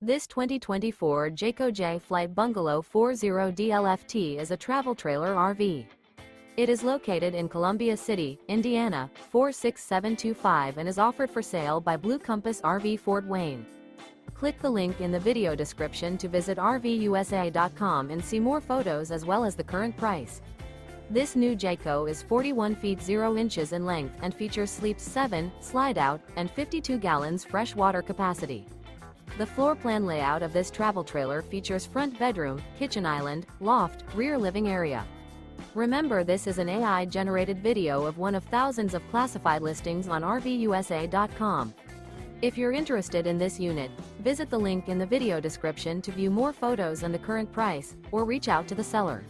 This 2024 Jayco Jay Flight Bungalow 40DLFT is a travel trailer RV. It is located in Columbia City, Indiana, 46725 and is offered for sale by Blue Compass RV Fort Wayne. Click the link in the video description to visit RVUSA.com and see more photos as well as the current price. This new Jayco is 41 feet 0 inches in length and features sleeps 7, slide-out, and 52 gallons fresh water capacity. The floor plan layout of this travel trailer features front bedroom, kitchen island, loft, rear living area. Remember, this is an AI-generated video of one of thousands of classified listings on RVUSA.com. If you're interested in this unit, visit the link in the video description to view more photos and the current price, or reach out to the seller.